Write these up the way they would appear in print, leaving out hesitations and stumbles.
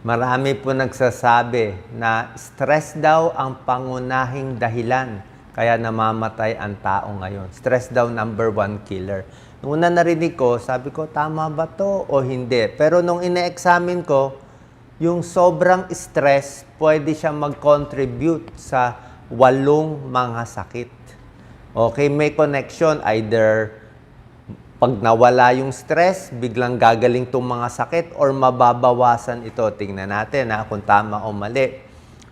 Marami po nagsasabi na stress daw ang pangunahing dahilan kaya namamatay ang tao ngayon. Stress daw number one killer. Nung una narinig ko, sabi ko, tama ba to o hindi? Pero nung ine-examine ko, yung sobrang stress, pwede siya mag-contribute sa 8 mga sakit. Okay, may connection. Either pag nawala yung stress, biglang gagaling itong mga sakit or mababawasan ito. Tingnan natin kung tama o mali.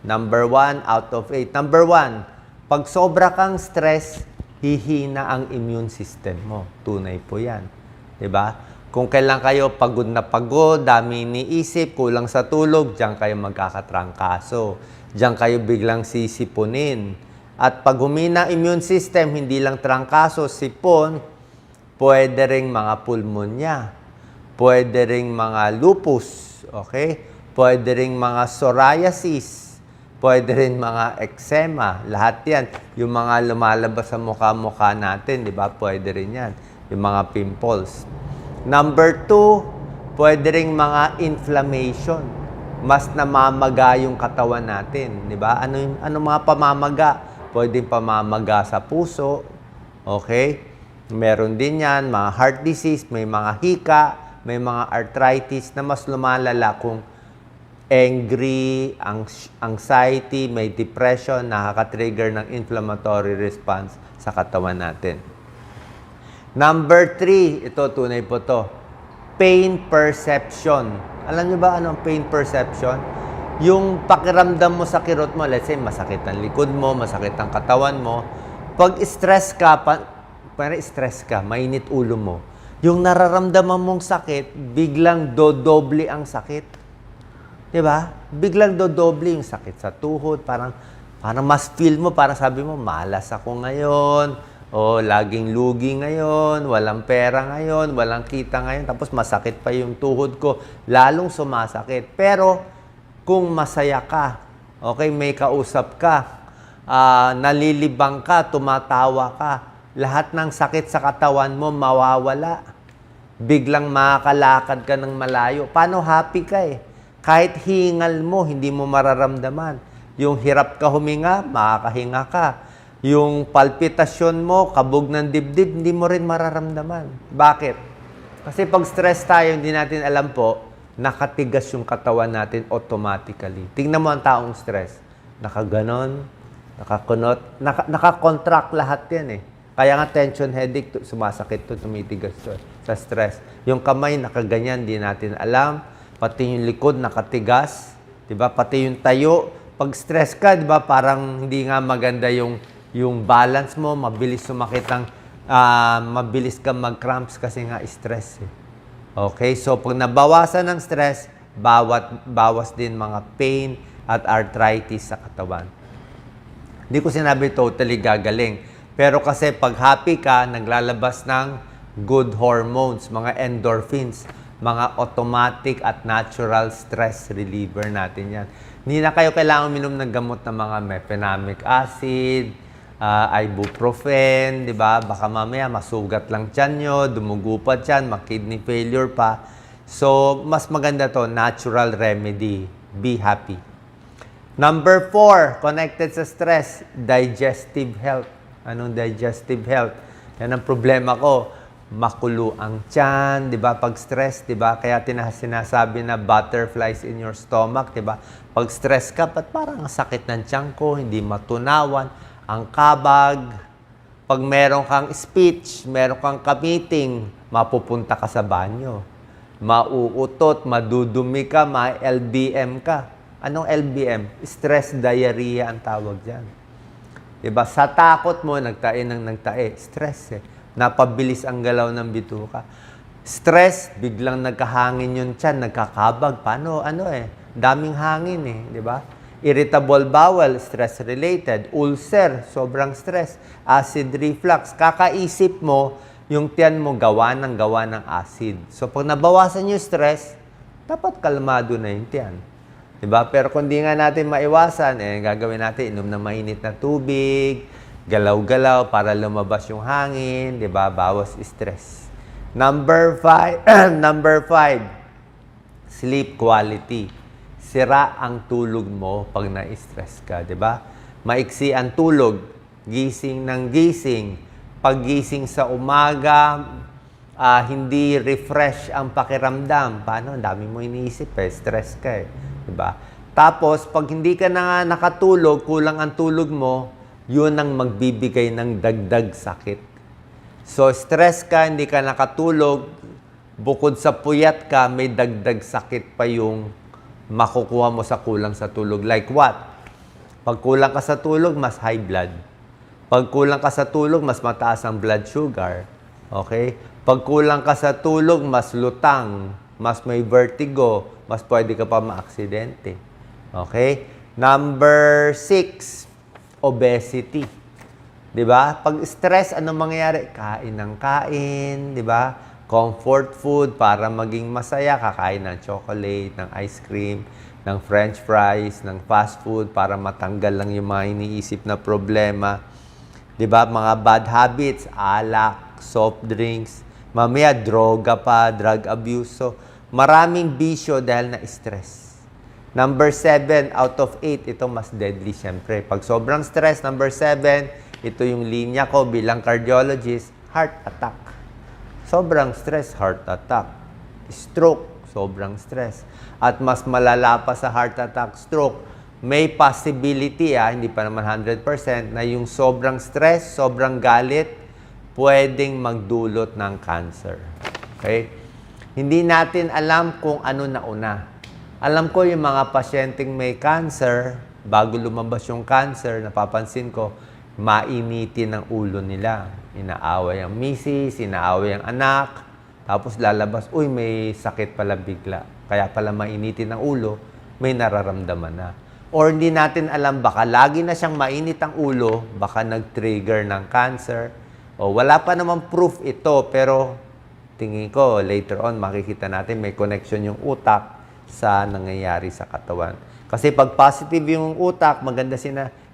Number 1 out of 8. Number 1, pag sobra kang stress, hihina ang immune system mo. Tunay po yan. Diba? Kung kailan kayo pagod na pagod, dami iniisip, kulang sa tulog, diyan kayo magkakatrangkaso. Diyan kayo biglang sisipunin. At pag humina immune system, hindi lang trangkaso, sipon, pwede ring mga pulmonya, pwede ring mga lupus, okay? Pwede ring mga psoriasis, pwede rin mga eczema. Lahat yan, yung mga lumalabas sa mukha-mukha natin, di ba? Pwede rin yan, yung mga pimples. Number 2, pwede ring mga inflammation. Mas namamaga yung katawan natin, di ba? Ano mga pamamaga? Pwede pamamaga sa puso, okay? Meron din yan, mga heart disease, may mga hika, may mga arthritis na mas lumalala kung angry, anxiety, may depression, nakaka-trigger ng inflammatory response sa katawan natin. Number 3, ito tunay po to, pain perception. Alam niyo ba ano ang pain perception? Yung pakiramdam mo sa kirot mo, let's say masakit ang likod mo, masakit ang katawan mo. Pag stress ka, mainit ulo mo, yung nararamdaman mong sakit, biglang dodoble ang sakit. Diba? Biglang dodoble yung sakit sa tuhod, parang mas feel mo, parang sabi mo, malas ako ngayon, o laging lugi ngayon, walang pera ngayon, walang kita ngayon, tapos masakit pa yung tuhod ko, lalong sumasakit. Pero, kung masaya ka, okay, may kausap ka, nalilibang ka, tumatawa ka, lahat ng sakit sa katawan mo mawawala. Biglang makakalakad ka ng malayo. Paano happy ka eh? Kahit hingal mo, hindi mo mararamdaman. Yung hirap ka huminga, makakahinga ka. Yung palpitasyon mo, kabog ng dibdib, hindi mo rin mararamdaman. Bakit? Kasi pag stress tayo, hindi natin alam po, nakatigas yung katawan natin automatically. Tingnan mo ang taong stress. Nakaganon, nakakunot, nakakontract lahat yan eh. Kaya nga tension headache, sumasakit to, tumitigas to sa stress. Yung kamay nakaganyan, di natin alam. Pati yung likod nakatigas, 'di ba? Pati yung tayo, pag stress ka, 'di ba? Parang hindi nga maganda yung balance mo, mabilis sumakit ang mabilis kang mag-cramps kasi nga stress eh. Okay? So pag nabawasan ng stress, bawas din mga pain at arthritis sa katawan. Hindi ko sinabi totally gagaling. Pero kasi pag happy ka, naglalabas ng good hormones, mga endorphins, mga automatic at natural stress reliever natin yan. Hindi na kayo kailangan uminom ng gamot ng mga mefenamic acid, ibuprofen, di ba? Baka mamaya masugat lang tiyan nyo, dumugo pa tiyan, kidney failure pa. So, mas maganda to, natural remedy. Be happy. Number 4, connected sa stress, digestive health. Anong digestive health? Yan ang problema ko. Makulo ang tiyan, di ba? Pag stress, di ba? Kaya sinasabi na butterflies in your stomach, di ba? Pag stress ka, parang sakit ng tiyan ko, hindi matunawan, ang kabag. Pag meron kang speech, meron kang ka-meeting, mapupunta ka sa banyo. Mauutot, madudumi ka, ma-LBM ka. Anong LBM? Stress diarrhea ang tawag dyan. Diba? Sa takot mo, nagtae. Stress eh. Napabilis ang galaw ng bituka. Stress, biglang nagkahangin yung tiyan, nagkakabag. Paano? Daming hangin eh. Diba? Irritable bowel, stress-related. Ulcer, sobrang stress. Acid reflux. Kakaisip mo, yung tiyan mo gawa ng acid. So, pag nabawasan yung stress, dapat kalmado na yung tiyan. Diba? Pero kung di nga natin maiwasan, gagawin natin, inom ng mainit na tubig, galaw-galaw para lumabas yung hangin, diba? Bawas stress. Number 5, sleep quality. sira ang tulog mo pag na-stress ka, di ba? Maiksi ang tulog, gising ng gising, paggising sa umaga, hindi refresh ang pakiramdam. Paano? Ang dami mo iniisip stress ka di ba? Tapos, pag hindi ka na nakatulog, kulang ang tulog mo, yun ang magbibigay ng dagdag sakit. So, stress ka, hindi ka nakatulog, bukod sa puyat ka, may dagdag sakit pa yung makukuha mo sa kulang sa tulog. Like what? Pag kulang ka sa tulog, mas high blood. Pag kulang ka sa tulog, mas mataas ang blood sugar. Okay? Pag kulang ka sa tulog, mas lutang, mas may vertigo, mas pwede ka pa maaksidente. Okay? Number 6, obesity. 'Di ba? Pag stress, anong mangyayari? Kain ng kain, 'di ba? Comfort food para maging masaya, kakain ng chocolate, ng ice cream, ng french fries, ng fast food para matanggal lang yung mga iniisip na problema. 'Di ba? Mga bad habits, alak, soft drinks, mamaya droga pa, drug abuse. So, maraming bisyo dahil na stress. Number 7 out of 8, ito mas deadly syempre. Pag sobrang stress, number 7, ito yung linya ko bilang cardiologist, heart attack. Sobrang stress, heart attack. Stroke, sobrang stress. At mas malala pa sa heart attack, stroke, may possibility, hindi pa naman 100%, na yung sobrang stress, sobrang galit, pwedeng magdulot ng cancer. Okay? Hindi natin alam kung ano nauna. Alam ko yung mga pasyenteng may cancer, bago lumabas yung cancer, napapansin ko, mainitin ang ulo nila. Inaaway ang misis, inaaway ang anak, tapos lalabas, uy, may sakit pala bigla. Kaya pala mainitin ang ulo, may nararamdaman na. Or hindi natin alam, baka lagi na siyang mainit ang ulo, baka nag-trigger ng cancer. O wala pa naman proof ito, pero tingin ko, later on, makikita natin may connection yung utak sa nangyayari sa katawan. Kasi pag positive yung utak, maganda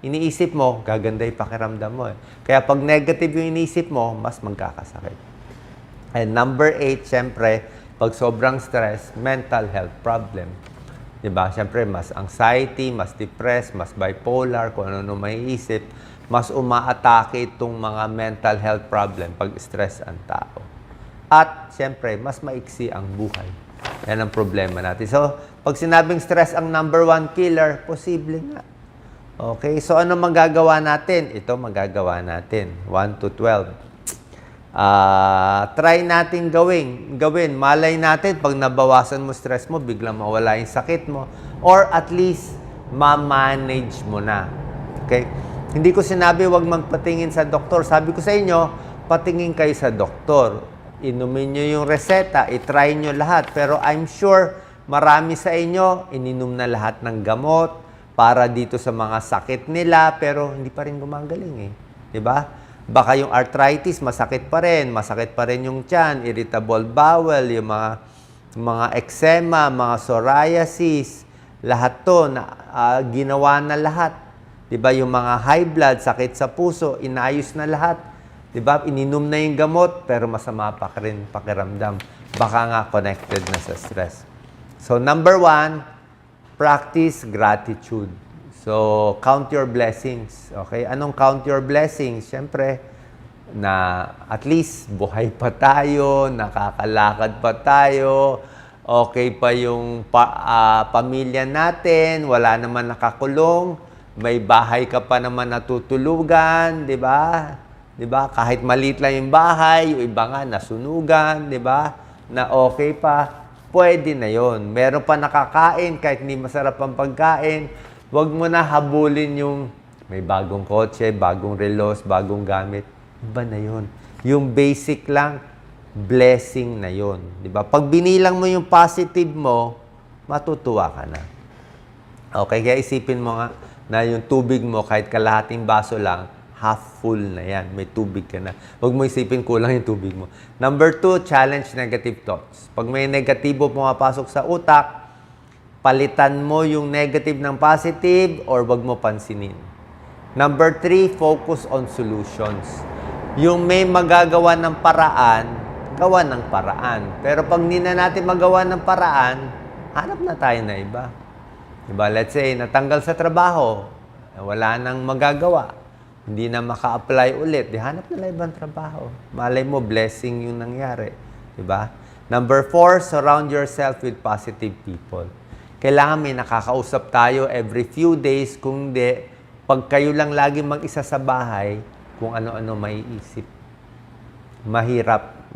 iniisip mo, gaganda yung pakiramdam mo. Kaya pag negative yung iniisip mo, mas magkakasakit. And number 8, syempre, pag sobrang stress, mental health problem. Diba? Syempre, mas anxiety, mas depressed, mas bipolar, kung ano may isip, mas umaatake itong mga mental health problem pag stress ang tao. At, syempre, mas maiksi ang buhay. Yan ang problema natin. So, pag sinabing stress ang number 1 killer, posible nga. Okay, so ano magagawa natin? Ito magagawa natin. 1 to 12. Try natin gawin. Malay natin, pag nabawasan mo stress mo, biglang mawala yung sakit mo. Or at least, ma-manage mo na. Okay? Hindi ko sinabi wag magpatingin sa doktor. Sabi ko sa inyo, patingin kayo sa doktor. Inumin nyo yung reseta, itry nyo lahat. Pero I'm sure, marami sa inyo, ininom na lahat ng gamot, para dito sa mga sakit nila, pero hindi pa rin gumagaling Diba? Baka yung arthritis, masakit pa rin yung tiyan, irritable bowel, yung mga eczema, mga psoriasis, lahat to, ginawa na lahat. Diba? Yung mga high blood, sakit sa puso, inayos na lahat. Diba? Ininom na yung gamot, pero masama pa rin pakiramdam. Baka nga connected na sa stress. So, number 1, practice gratitude. So, count your blessings. Okay? Anong count your blessings? Siyempre, na at least buhay pa tayo, nakakalakad pa tayo, okay pa yung pamilya natin, wala naman nakakulong, may bahay ka pa naman natutulugan, di ba? Di ba? Kahit maliit lang yung bahay, yung iba nga nasunugan, di ba? Na okay pa. Pwede na yon. Meron pa nakakain kahit hindi masarap ang pagkain. Huwag mo na habulin yung may bagong kotse, bagong relos, bagong gamit. Iba na yon. Yung basic lang, blessing na yon. Diba? Pag binilang mo yung positive mo, matutuwa ka na. Okay, kaya isipin mo nga na yung tubig mo, kahit kalahating baso lang, half full na yan. May tubig ka na. Huwag mo isipin kulang yung tubig mo. Number 2, challenge negative thoughts. Pag may negatibo pumapasok sa utak, palitan mo yung negative ng positive or wag mo pansinin. Number 3, focus on solutions. Yung may magagawa ng paraan, gawa ng paraan. Pero pag hindi na natin magawa ng paraan, hanap na tayo na iba. Diba? Let's say, natanggal sa trabaho, wala nang magagawa, hindi na maka-apply ulit, di hanap nila ibang trabaho. Malay mo, blessing yung nangyari. Diba? Number 4, surround yourself with positive people. Kailangan may nakakausap tayo every few days, kung hindi, pag kayo lang lagi mag-isa sa bahay, kung ano-ano maiisip. Mahirap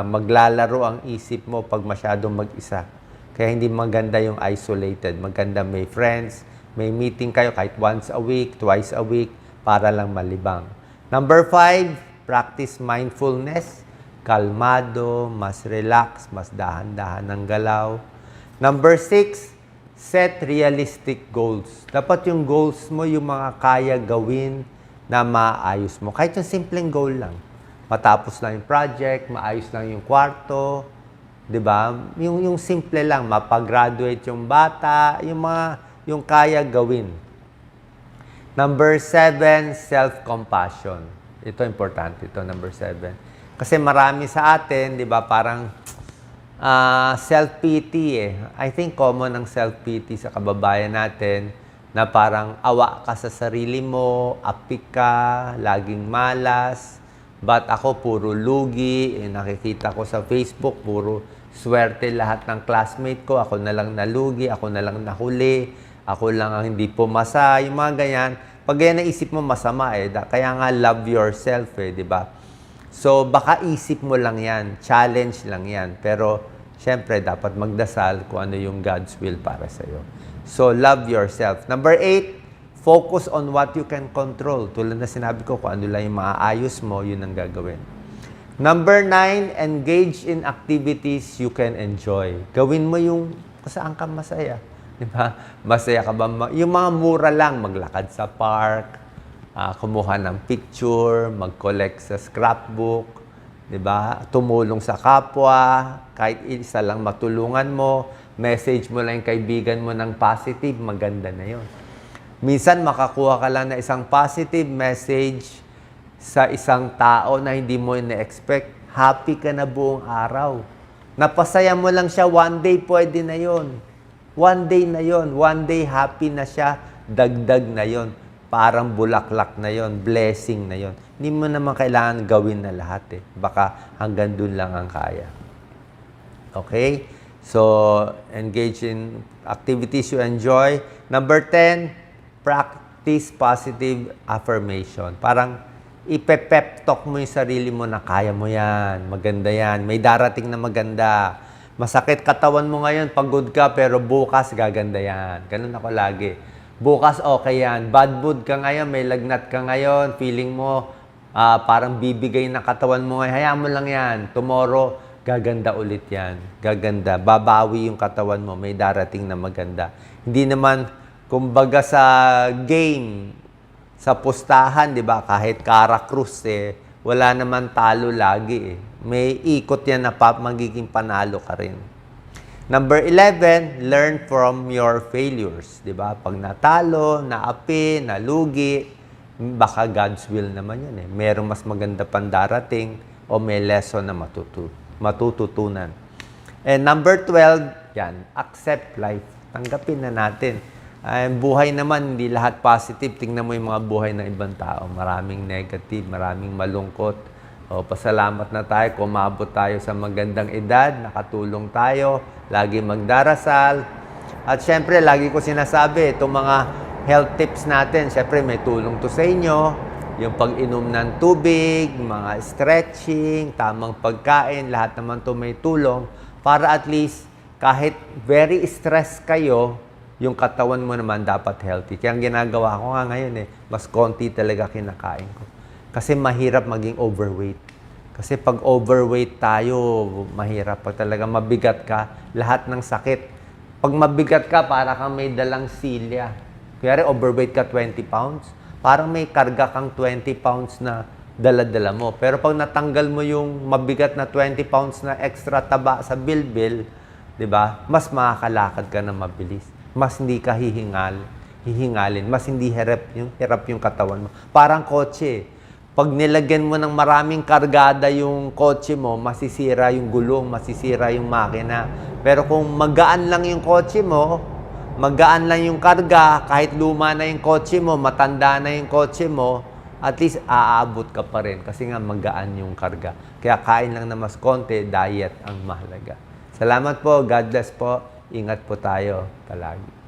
maglalaro ang isip mo pag masyadong mag-isa. Kaya hindi maganda yung isolated. Maganda may friends, may meeting kayo kahit once a week, twice a week, para lang malibang. Number 5, practice mindfulness. Kalmado, mas relax, mas dahan-dahan ng galaw. Number 6, set realistic goals. Dapat yung goals mo, yung mga kaya gawin na maayos mo. Kahit yung simpleng goal lang. Matapos lang yung project, maayos lang yung kwarto, 'di ba? Yung simple lang, mapag-graduate yung bata, yung kaya gawin. Number 7, self-compassion. Ito importante, ito number 7. Kasi marami sa atin, 'di ba, parang self-pity eh. I think common ang self-pity sa kababayan natin na parang awa ka sa sarili mo, apik ka, laging malas. But ako puro lugi, nakikita ko sa Facebook, puro swerte lahat ng classmate ko, ako na lang nalugi, ako na lang nahuli, ako lang ang hindi pumasa, yung mga ganyan. Pag ganyan naisip mo, masama eh. Kaya nga love yourself eh, di ba? So baka isip mo lang yan, challenge lang yan. Pero syempre dapat magdasal kung ano yung God's will para sa'yo. So love yourself. Number 8, focus on what you can control. Tulad na sinabi ko, kung ano lang yung maaayos mo, yun ang gagawin. Number 9, engage in activities you can enjoy. Gawin mo yung kung saan ka masaya. Di ba? Masaya ka ba? Yung mga mura lang, maglakad sa park, kumuha ng picture, mag-collect sa scrapbook, di ba? Tumulong sa kapwa, kahit isa lang matulungan mo, message mo lang yung kaibigan mo ng positive, maganda na yun. Minsan makakuha ka lang na isang positive message sa isang tao na hindi mo ina-expect, happy ka na buong araw. Napasaya mo lang siya, one day pwede na yon. One day na yon. One day happy na siya, dagdag na yon. Parang bulaklak na yon, blessing na yon. Hindi mo naman kailangan gawin na lahat eh. Baka hanggang dun lang ang kaya. Okay? So, engage in activities you enjoy. Number 10, practice positive affirmation. Parang ipe-pep talk mo yung sarili mo na kaya mo yan, maganda yan, may darating na maganda. Masakit katawan mo ngayon, pagod ka, pero bukas gaganda yan. Ganun ako lagi. Bukas okay yan. Bad mood ka ngayon, may lagnat ka ngayon, feeling mo parang bibigay na katawan mo ngayon, hayaan mo lang yan. Tomorrow, gaganda ulit yan. Gaganda. Babawi yung katawan mo, may darating na maganda. Hindi naman, kumbaga sa game, sa pustahan, di ba? Kahit Kara-Cruz eh, wala naman talo lagi eh. May ikot yan na magiging panalo ka rin. Number 11, learn from your failures. Di ba? Pag natalo, naapi, nalugi, baka God's will naman yun eh. Merong mas maganda pang darating o may lesson na matututunan. And number 12, yan, accept life. Tanggapin na natin. Buhay naman, hindi lahat positive. Tingnan mo yung mga buhay ng ibang tao. Maraming negative, maraming malungkot. O, pasalamat na tayo kung umabot tayo sa magandang edad, nakatulong tayo, lagi magdarasal. At syempre, lagi ko sinasabi, itong mga health tips natin, syempre may tulong to sa inyo. Yung pag-inom ng tubig, mga stretching, tamang pagkain, lahat naman to may tulong. Para at least, kahit very stress kayo, yung katawan mo naman dapat healthy. Kaya ang ginagawa ko nga ngayon mas konti talaga kinakain ko. Kasi mahirap maging overweight. Kasi pag overweight tayo, mahirap. Pag talaga mabigat ka, lahat ng sakit. Pag mabigat ka, para kang may dalang silya. Kaya overweight ka 20 pounds, parang may karga kang 20 pounds na dala-dala mo. Pero pag natanggal mo yung mabigat na 20 pounds na extra taba sa bilbil, di ba? Mas makakalakad ka na mabilis. Mas hindi ka hihingalin. Mas hindi hirap yung katawan mo. Parang kotse. Pag nilagyan mo ng maraming kargada yung kotse mo, masisira yung gulong, masisira yung makina. Pero kung magaan lang yung kotse mo, magaan lang yung karga, kahit luma na yung kotse mo, matanda na yung kotse mo, at least aabot ka pa rin kasi nga magaan yung karga. Kaya kain lang na mas konti, diet ang mahalaga. Salamat po, God bless po, ingat po tayo palagi.